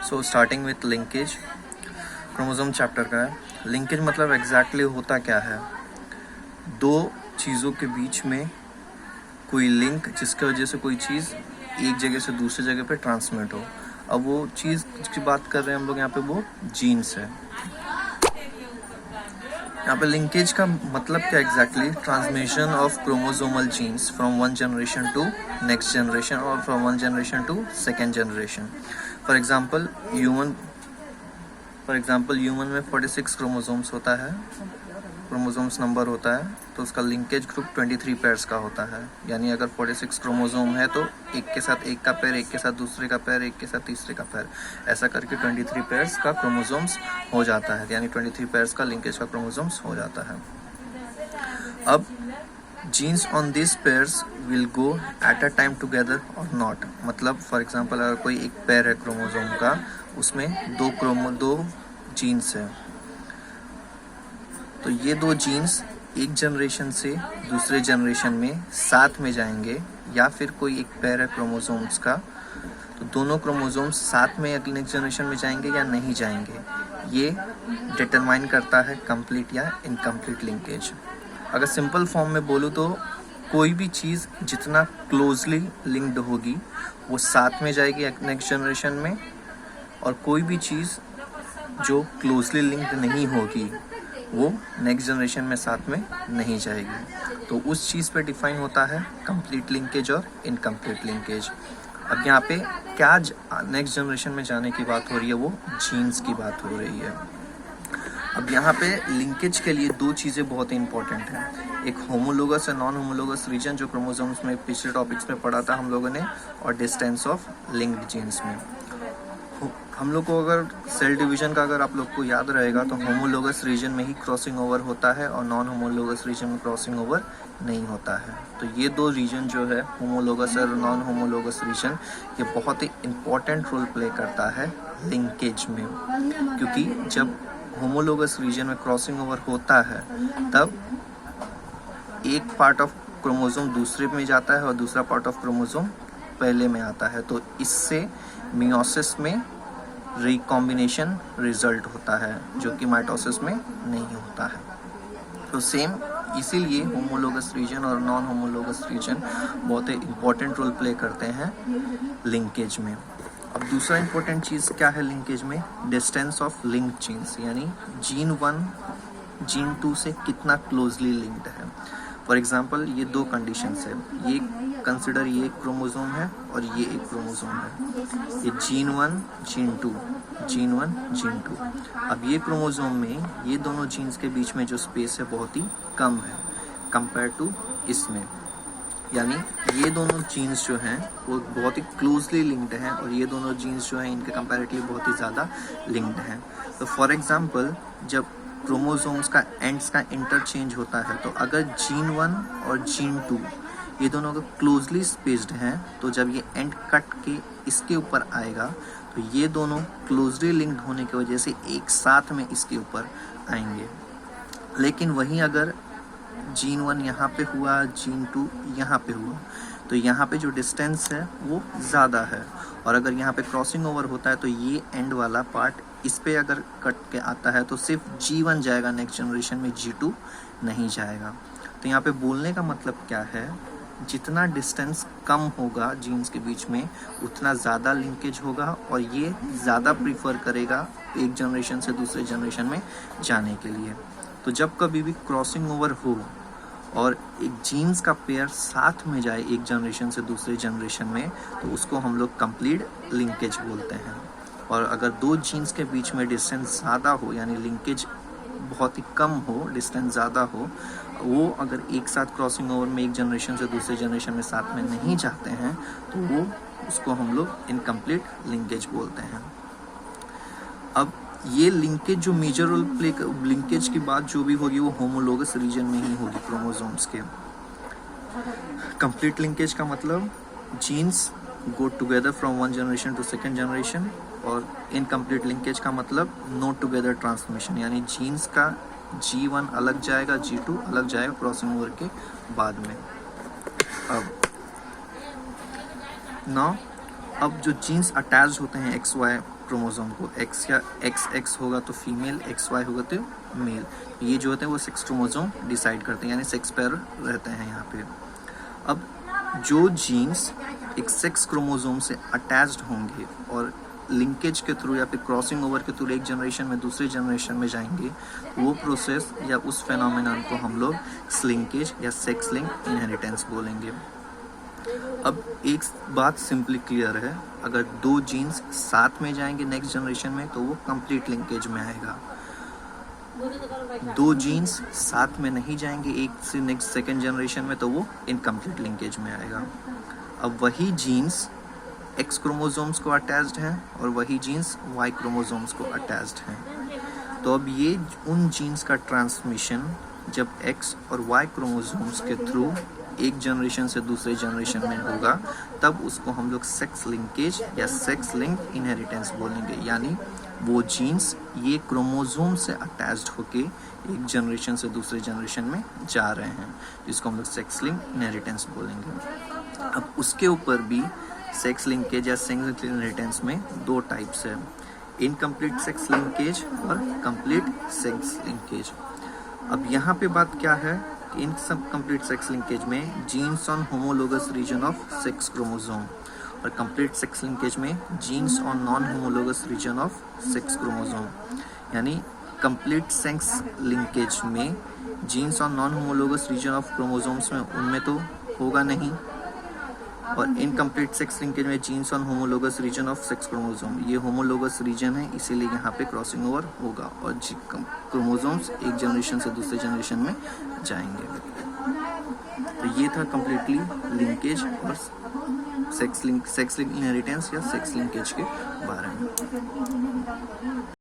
So starting with linkage, chromosome chapter का है। Linkage मतलब एग्जैक्टली होता क्या है, दो चीज़ों के बीच में कोई लिंक जिसकी वजह से कोई चीज़ एक जगह से दूसरी जगह पे ट्रांसमिट हो। अब वो चीज़ की बात कर रहे हैं हम लोग यहाँ पे, वो जीन्स है। यहाँ पे लिंकेज का मतलब क्या exactly, transmission of chromosomal genes from one generation to next generation और from one generation to second generation. For example human में 46 क्रोमोसोम्स होता है, क्रोमोसोम्स नंबर होता है, तो उसका लिंकेज ग्रुप 23 पेयर्स का होता है। यानी अगर 46 क्रोमोसोम है तो एक के साथ एक का पैर, एक के साथ दूसरे का पैर, एक के साथ तीसरे का पैर, ऐसा करके 23 पेयर्स का क्रोमोसोम्स हो जाता है। यानी 23 पेयर्स का लिंकेज का क्रोमोसोम्स हो जाता है। अब genes on this pairs will go at a time together और नॉट। मतलब फॉर एग्जांपल अगर कोई एक पैर है क्रोमोसोम का, उसमें दो जीन्स है, तो ये दो जीन्स एक जनरेशन से दूसरे जनरेशन में साथ में जाएंगे। या फिर कोई एक पैर है क्रोमोसोम्स का, तो दोनों क्रोमोसोम्स साथ में नेक्स्ट जनरेशन में जाएंगे या नहीं जाएंगे, ये डिटरमाइन करता है कंप्लीट या इनकम्प्लीट लिंकेज। अगर सिंपल फॉर्म में बोलूँ तो कोई भी चीज़ जितना क्लोजली लिंक्ड होगी वो साथ में जाएगी नेक्स्ट जनरेशन में, और कोई भी चीज़ जो क्लोजली लिंक्ड नहीं होगी वो नेक्स्ट जनरेशन में साथ में नहीं जाएगी। तो उस चीज़ पे डिफाइन होता है कंप्लीट लिंकेज और इनकम्प्लीट लिंकेज। अब यहाँ पे क्या नेक्स्ट जनरेशन में जाने की बात हो रही है, वो जीन्स की बात हो रही है। अब यहाँ पे लिंकेज के लिए दो चीज़ें बहुत ही इंपॉर्टेंट हैं, एक होमोलोगस और नॉन होमोलोगस रीजन जो क्रोमोसोम्स में पिछले टॉपिक्स में पढ़ा था हम लोगों ने, और डिस्टेंस ऑफ लिंक्ड जीन्स में। हम लोग को अगर सेल डिवीजन का अगर आप लोग को याद रहेगा तो होमोलोगस रीजन में ही क्रॉसिंग ओवर होता है और नॉन होमोलोगस रीजन में क्रॉसिंग ओवर नहीं होता है। तो ये दो रीजन जो है, होमोलोगस और नॉन होमोलोगस रीजन, ये बहुत ही इम्पॉर्टेंट रोल प्ले करता है लिंकेज में। क्योंकि जब होमोलोगस रीजन में क्रॉसिंग ओवर होता है तब एक पार्ट ऑफ क्रोमोसोम दूसरे में जाता है और दूसरा पार्ट ऑफ क्रोमोसोम पहले में आता है, तो इससे मियोसिस में रिकॉम्बिनेशन रिजल्ट होता है जो कि माइटोसिस में नहीं होता है। तो सेम इसीलिए होमोलोगस रीजन और नॉन होमोलोगस रीजन बहुत ही इम्पोर्टेंट रोल प्ले करते हैं लिंकेज में। अब दूसरा इम्पोर्टेंट चीज़ क्या है लिंकेज में, डिस्टेंस ऑफ लिंक्ड जीन्स, यानी जीन 1 जीन 2 से कितना क्लोजली लिंक्ड है। फॉर एग्जांपल ये दो कंडीशंस है, ये कंसिडर ये एक क्रोमोसोम है और ये एक क्रोमोसोम है, ये जीन 1 जीन 2, जीन 1 जीन 2। अब ये क्रोमोसोम में ये दोनों जीन्स के बीच में जो स्पेस है बहुत ही कम है कंपेयर टू इसमें। यानी ये दोनों जीन्स जो हैं वो बहुत ही क्लोजली लिंक्ड हैं और ये दोनों जीन्स जो हैं इनके कंपैरेटिवली बहुत ही ज़्यादा लिंक्ड हैं। तो फॉर एग्जांपल जब क्रोमोसोम्स का एंड्स का इंटरचेंज होता है, तो अगर जीन 1 और जीन 2 ये दोनों अगर क्लोजली स्पेस्ड हैं, तो जब ये एंड कट के इसके ऊपर आएगा तो ये दोनों क्लोजली लिंक्ड होने की वजह से एक साथ में इसके ऊपर आएंगे। लेकिन वहीं अगर जीन 1 यहाँ पे हुआ, जीन 2 यहाँ पे हुआ, तो यहाँ पे जो डिस्टेंस है वो ज़्यादा है, और अगर यहाँ पे क्रॉसिंग ओवर होता है तो ये एंड वाला पार्ट इस पे अगर कट के आता है तो सिर्फ G1 जाएगा नेक्स्ट जनरेशन में, G2 नहीं जाएगा। तो यहाँ पे बोलने का मतलब क्या है, जितना डिस्टेंस कम होगा जीन्स के बीच में उतना ज़्यादा लिंकेज होगा और ये ज़्यादा प्रीफर करेगा एक जनरेशन से दूसरे जनरेशन में जाने के लिए। तो जब कभी भी क्रॉसिंग ओवर हो और एक जीन्स का पेयर साथ में जाए एक जनरेशन से दूसरे जनरेशन में, तो उसको हम लोग कंप्लीट लिंकेज बोलते हैं। और अगर दो जीन्स के बीच में डिस्टेंस ज़्यादा हो, यानी लिंकेज बहुत ही कम हो, डिस्टेंस ज़्यादा हो, वो अगर एक साथ क्रॉसिंग ओवर में एक जनरेशन से दूसरे जनरेशन में साथ में नहीं जाते हैं, तो वो उसको हम लोग इनकम्प्लीट लिंकेज बोलते हैं। अब ये लिंकेज जो मेजर रोल प्ले, लिंकेज की बात जो भी होगी वो होमोलोगस रीजन में ही होगी क्रोमोसोम्स के। कंप्लीट लिंकेज का मतलब genes go together from one generation to second generation, और इनकम्प्लीट लिंकेज का मतलब नो टुगेदर ट्रांसमिशन, यानी जीन्स का G1 अलग जाएगा, G2 अलग जाएगा क्रॉसिंग ओवर के बाद में। अब जो जीन्स अटैच होते हैं XY क्रोमोसोम को, एक्स या एक्स होगा तो फीमेल, XY होगा तो मेल। ये जो होते हैं वो सेक्स क्रोमोसोम डिसाइड करते हैं, यानी सेक्स पेयर रहते हैं यहाँ पे। अब जो जीन्स एक सेक्स क्रोमोसोम से अटैच्ड होंगे और लिंकेज के थ्रू या फिर क्रॉसिंग ओवर के थ्रू एक जनरेशन में दूसरे जनरेशन में जाएंगे, वो प्रोसेस या उस फेनोमेनन को हम लोग लिंकेज या सेक्स लिंक इनहेरिटेंस बोलेंगे। अब एक बात सिंपली क्लियर है, अगर दो जीन्स साथ में जाएंगे नेक्स्ट जनरेशन में तो वो कंप्लीट लिंकेज में आएगा। दो जीन्स साथ में नहीं जाएंगे एक से नेक्स्ट सेकेंड जनरेशन में तो वो इनकम्प्लीट लिंकेज में आएगा। अब वही जीन्स एक्स क्रोमोसोम्स को अटैच्ड हैं और वही जीन्स वाई क्रोमोसोम्स को अटैच्ड हैं। तो अब ये उन जीन्स का ट्रांसमिशन जब एक्स और वाई क्रोमोसोम्स के थ्रू एक जनरेशन से दूसरे जनरेशन में होगा, तब उसको हम लोग सेक्स लिंकेज या सेक्स लिंक इनहेरिटेंस बोलेंगे। यानी वो जीन्स ये क्रोमोसोम से अटैच्ड होके एक जनरेशन से दूसरे जनरेशन में जा रहे हैं, जिसको हम लोग सेक्स लिंक इनहेरिटेंस बोलेंगे। अब उसके ऊपर भी सेक्स लिंकेज या सेक्स लिंक इनहेरिटेंस में दो टाइप्स है, इनकम्प्लीट सेक्स लिंकेज और कंप्लीट सेक्स लिंकेज। अब यहाँ पे बात क्या है, इन सब कंप्लीट सेक्स लिंकेज में genes on homologous region of sex chromosome और कंप्लीट सेक्स लिंकेज में genes on non homologous region of sex chromosome. यानी कंप्लीट सेक्स लिंकेज में genes on non homologous region of chromosomes में उनमें तो होगा नहीं, और इनकम्प्लीट सेक्स लिंकेज में genes on homologous region of sex chromosome, ये होमोलोगस रीजन है इसीलिए यहाँ पे क्रॉसिंग ओवर होगा और क्रोमोसोम्स एक जनरेशन से दूसरे जनरेशन में जाएंगे। तो ये था कम्प्लीटली लिंकेज और सेक्स लिंक इनहेरिटेंस या सेक्स लिंकेज के बारे में।